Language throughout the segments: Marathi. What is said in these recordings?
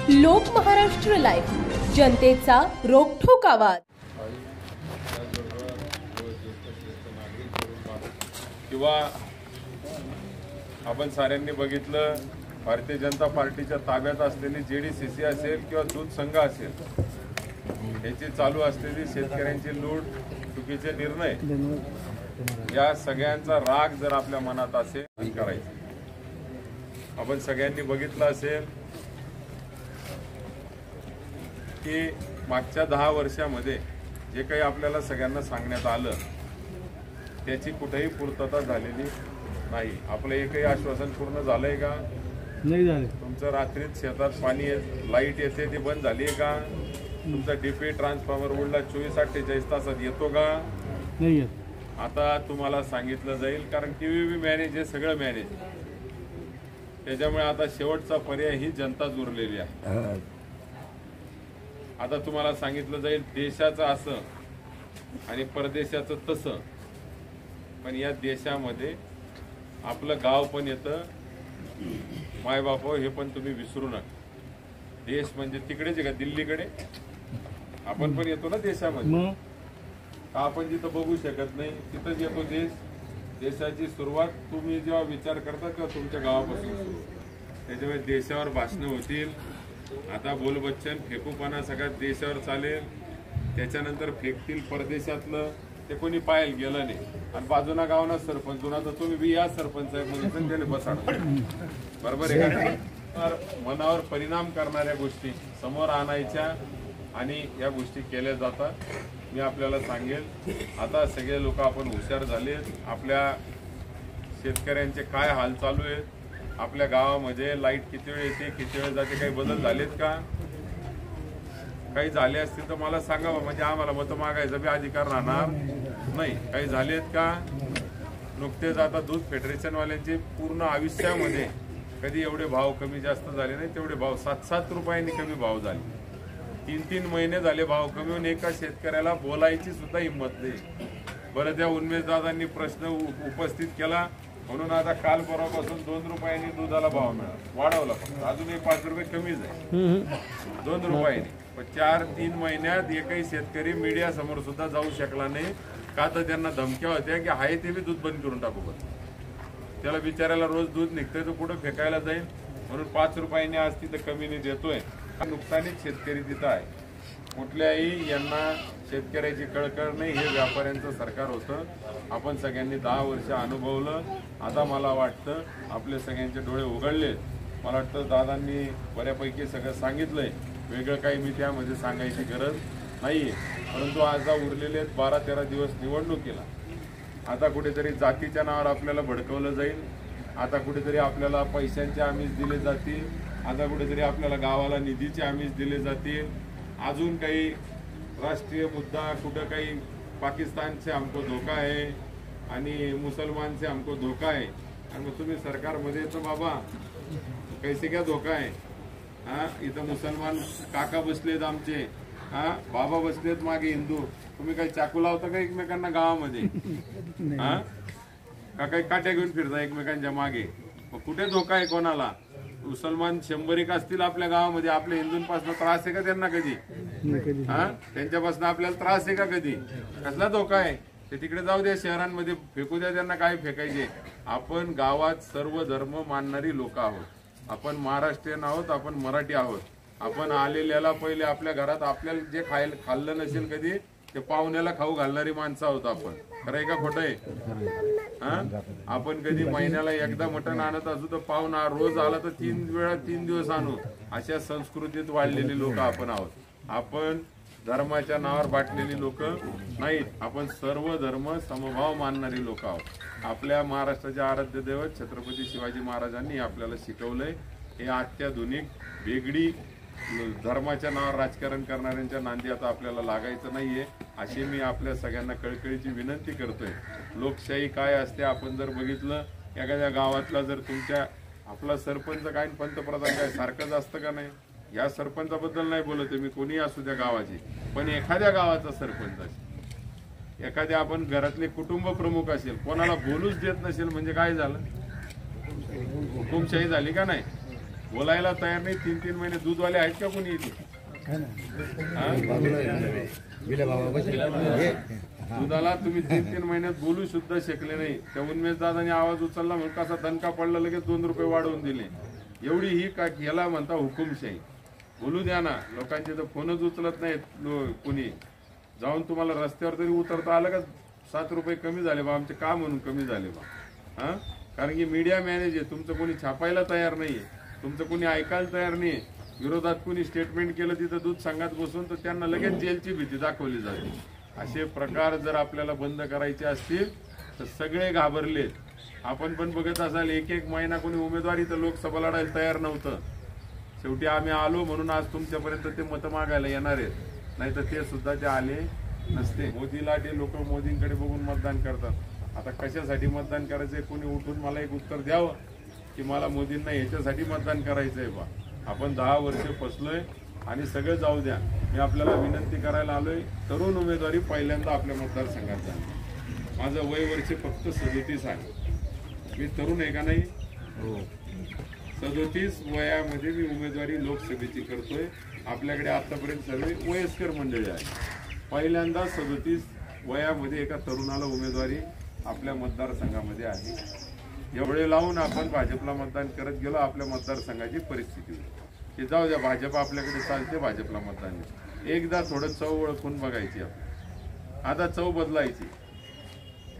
लोक महाराष्ट्र लाईव्ह, जनतेचा रोखठोक आवाज। किंवा आपण साऱ्यांनी बघितलं, भारतीय जनता पार्टीच्या ताब्यात असलेली जेडीसीसी असेल किंवा दूध संघ असेल, याची चालू असलेली शेतकऱ्यांची लूट, चुकीचे निर्णय, या सगळ्यांचा राग जर आपल्या मनात असेल करायचा। आपण सगळ्यांनी बघितलं असेल की मागच्या 10 वर्षामध्ये जे काही आपल्याला सगळ्यांना सांगण्यात आलं त्याची कुठेही पूर्तता झालेली नाही। आपलं एकही आश्वासन पूर्ण झालंय का? नाही झाले। तुमचं रात्रीत शेतात पाणी लाईट येते ती बंद झाली आहे का? तुमचा डीपी ट्रान्सफॉर्मर उडला 24-48 तासात येतो का? नाही येत। आता तुम्हाला सांगितलं जाईल, कारण टीव्ही मॅनेज हे सगळं मॅनेज, त्याच्यामुळे आता शेवटचा पर्याय ही जनताच उरलेली आहे। आता तुम्हाला सांगितलं जाईल देशाचं असं आणि परदेशाचं तसं, पण या देशामध्ये आपलं गाव पण येतं, मायबाप हे पण तुम्ही विसरू नका। देश म्हणजे तिकडेच आहे का? दिल्लीकडे आपण पण येतो ना देशामध्ये। आपण जिथं बघू शकत नाही तिथंच येतो देश। देशाची सुरुवात तुम्ही जेव्हा विचार करता तेव्हा तुमच्या गावापासून सुरू, त्याच्यामुळे देशावर भाषणं होतील। आता बोल बच्चन फेकूपणा सगळ्यात देशावर चालेल, त्याच्यानंतर फेकतील परदेशातलं, ते कोणी पाहायला गेलं नाही, आणि बाजूना गावना सरपंच जुना तर तुम्ही बी या सरपंच आहे म्हणून त्याने बसा, बरोबर आहे का? तर मनावर परिणाम करणाऱ्या गोष्टी समोर आणायच्या आणि या गोष्टी केल्या जातात। मी आपल्याला सांगेल, आता सगळे लोक आपण हुशार झाले। आपल्या शेतकऱ्यांचे काय हाल चालू आहेत, आपल्या गावामध्ये लाईट किती वेळ येते किती वेळ जाते, काही बदल झालेत का? काही झाले असतील तर मला सांगावं, म्हणजे आम्हाला मतं मागायचा बी अधिकार राहणार नाही। काही झालेत का? नुकतेच आता दूध फेडरेशन वाल्यांचे पूर्ण आयुष्यामध्ये कधी एवढे भाव कमी जास्त झाले नाही, तेवढे भाव 7-7 रुपयांनी कमी भाव झाले। 3-3 महिने झाले भाव कमी होऊन एका शेतकऱ्याला बोलायची सुद्धा हिंमत नाही। बरं, त्या उन्मेष दादांनी प्रश्न उपस्थित केला म्हणून आता काल परवापासून 2 रुपयांनी दुधाला भाव मिळाला, वाढवला, पण अजूनही 5 रुपये कमीच आहे 2 रुपयांनी। पण 4-3 महिन्यात एकही शेतकरी मीडिया समोर सुद्धा जाऊ शकला नाही, का तर त्यांना धमक्या होत्या की हाय ते बी दूध बंद करून टाकू, पण त्याला बिचारायला रोज दूध निघतंय तो कुठं फेकायला जाईल, म्हणून 5 रुपयांनी आज तिथं कमीने देतोय। नुकसानीत शेतकरी तिथं आहे। कुठल्याही यांना शेतकऱ्याची कळकळ नाही, हे व्यापाऱ्यांचं सरकार होतं। आपण सगळ्यांनी 10 वर्ष अनुभवलं। आता मला वाटतं आपले सगळ्यांचे डोळे उघडले। मला वाटतं दादांनी बऱ्यापैकी सगळं सांगितलंय, वेगळं काही मी त्यामध्ये सांगायची गरज नाहीये। परंतु आता उरलेले 12-13 दिवस निवडणुकीला, आता कुठेतरी जातीच्या नावावर आपल्याला भडकवलं जाईल, आता कुठेतरी आपल्याला पैशांचे आमिष दिले जातील, आता कुठेतरी आपल्याला गावाला निधीचे आमिष दिले जातील, अजून काही राष्ट्रीय मुद्दा, कुठं काही पाकिस्तानचे हमको धोका आहे आणि मुसलमानचे हमको धोका आहे, आणि मग तुम्ही सरकारमध्ये तर बाबा कैसे क्या धोका आहे? हा, इथं मुसलमान काका बसलेत आमचे, हा बाबा बसलेत मागे हिंदू, तुम्ही काही चाकू लावता का एकमेकांना गावामध्ये? हा, का काही काट्या घेऊन फिरता एकमेकांच्या मागे? मग कुठे धोका आहे कोणाला? मुसलमान 100 असतील आपल्या गावामध्ये, आपल्या हिंदूंपासून त्रास आहे का त्यांना कधी? हा, त्यांच्यापासून आपल्याला त्रास आहे का कधी? कसला धोका आहे? ते तिकडे जाऊ द्या, शहरांमध्ये फेकू द्या त्यांना, काय फेकायचे। आपण गावात सर्व धर्म मानणारी लोक आहोत, आपण महाराष्ट्रीयन आहोत, आपण मराठी आहोत। आपण आलेल्याला पहिले आपल्या घरात आपल्याला जे खाल्लं नसेल कधी ते पाहुण्याला खाऊ घालणारी माणसं आहोत आपण, खरं आहे का खोटं आहे? हा, आपण कधी महिन्याला एकदा मटण आणत असू तर पाहुणा रोज आला तर 3 वेळा 3 दिवस आणू, अशा संस्कृतीत वाढलेली लोक आपण आहोत। आपण धर्माच्या नावावर बाटलेली लोक नाहीत, आपण सर्व धर्म समभाव मानणारी लोक आहोत। आपल्या महाराष्ट्राचे आराध्य दैवत छत्रपती शिवाजी महाराजांनी आपल्याला शिकवलंय, हे अत्याधुनिक वेगळी धर्माच्या नावावर राजकारण करणाऱ्यांच्या नांदी आता आपल्याला लागायचं नाहीये, अशी मी आपल्या सगळ्यांना कळकळीची विनंती करतोय। लोकशाही काय असते आपण जर बघितलं, एखाद्या गावातला जर तुमच्या आपला सरपंच काय पंतप्रधान काय सारखंच असतं का नाही? या सरपंचाबद्दल नाही बोलत मी, कोणी असू द्या गावाची, पण एखाद्या गावाचा सरपंच असेल, एखाद्या आपण घरातले कुटुंब प्रमुख असेल, कोणाला बोलूच देत नसेल म्हणजे काय झालं? हुकुमशाही झाली का नाही? बोलायला तयार नाही. 3-3 महिने दूधवाले आहेत का कोणी इथे? दुधाला तुम्ही 3-3 महिन्यात बोलू सुद्धा शकले नाही. त्या उन्मेष दादाने आवाज उचलला म्हणून कसा दणका पडला, लगेच 2 रुपये वाढवून दिले. एवढी ही का याला म्हणता हुकुमशाही. बोलू द्या ना. लोकांचे तर फोनच उचलत नाहीत कोणी. जाऊन तुम्हाला रस्त्यावर तरी उतरता आलं का 7 रुपये कमी झाले बा, आमचे का म्हणून कमी झाले बा. कारण की मीडिया मॅनेज आहे. तुमचं कोणी छापायला तयार नाहीये, तुमचं कोणी ऐकायला तयार नाही. विरोधात कोणी स्टेटमेंट केलं तिथं दूध संघात बसून तर त्यांना लगेच जेलची भीती दाखवली जाते. असे प्रकार जर आपल्याला बंद करायचे असतील तर सगळे घाबरले. आपण पण बघत असाल 1-1 महिना कोणी उमेदवारी तर लोकसभा लढायला तयार नव्हतं. शेवटी आम्ही आलो म्हणून आज तुमच्यापर्यंत ते मतं मागायला येणार आहेत, नाही तर ते सुद्धा ते आले नसते. मोदीला ते लोक मोदींकडे बघून मतदान करतात. आता कशासाठी मतदान करायचंय? कोणी उठून मला एक उत्तर द्यावं की मला मोदींना ह्याच्यासाठी मतदान करायचंय बा. आपण 10 वर्ष फसलोय आणि सगळं जाऊ द्या. मी आपल्याला विनंती करायला आलोय, तरुण उमेदवारी पहिल्यांदा आपल्या मतदारसंघात झाली. माझं वय वर्ष फक्त 37 आहे. मी तरुण आहे का नाही? 37 वयामध्ये मी उमेदवारी लोकसभेची करतोय. आपल्याकडे आतापर्यंत सर्व वयस्कर मंडळी आहे. पहिल्यांदा 37 वयामध्ये एका तरुणाला उमेदवारी आपल्या मतदारसंघामध्ये आहे. एवढे लावून आपण भाजपला मतदान करत गेलो. आपल्या मतदारसंघाची परिस्थिती की जाऊ द्या, भाजप आपल्याकडे चालते, भाजपला मतदान. एकदा थोडं चव ओळखून बघायची. आता चव बदलायची.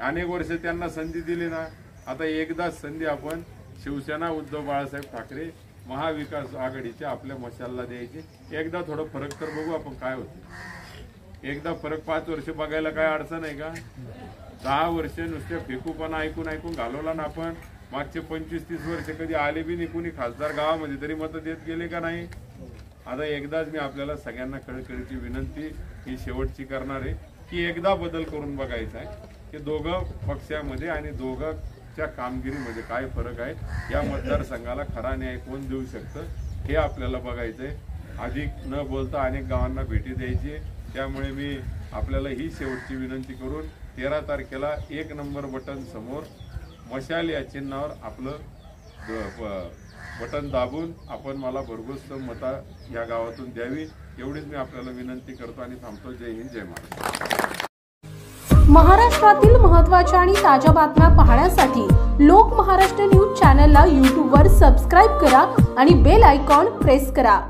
अनेक वर्ष त्यांना संधी दिली ना, आता एकदा संधी आपण शिवसेना उद्धव बाळासाहेब ठाकरे महाविकास आघाडीच्या आपल्या मशालला द्यायची. एकदा थोडं फरक तर बघू आपण काय होतं. एकदा फरक 5 वर्ष बघायला काय अडचण आहे का? 10 वर्ष नुसते फेकूपणा ऐकून घालवला ना आपण. मागचे 25-30 वर्ष कधी आले बी नाही कोणी खासदार गावामध्ये, तरी मतं देत गेले का नाही? आता एकदाच मी आपल्याला सगळ्यांना कळकळीची विनंती ही शेवटची करणार आहे की एकदा बदल करून बघायचा आहे की दोघं पक्षामध्ये आणि दोघांच्या कामगिरीमध्ये काय फरक आहे. या मतदारसंघाला खरा न्याय कोण देऊ शकतं हे आपल्याला बघायचंय. अधिक न बोलता अनेक गावांना भेटी द्यायची. त्यामुळे मी आपल्याला ही शेवटची विनंती करून 13 तारखेला 1 नंबर बटन समोर मशाल या चिन्हावर आपलं बटन दाबून आपण मला भरघोस मता या गावातून द्यावी, एवढीच मी आपल्याला विनंती करतो आणि थांबतो. जय हिंद, जय महाराष्ट्र. महाराष्ट्रातील महत्त्वाच्या आणि ताज्या बातम्या पाहण्यासाठी लोक महाराष्ट्र न्यूज चॅनलला यूट्यूबवर सबस्क्राईब करा आणि बेल आयकॉन प्रेस करा.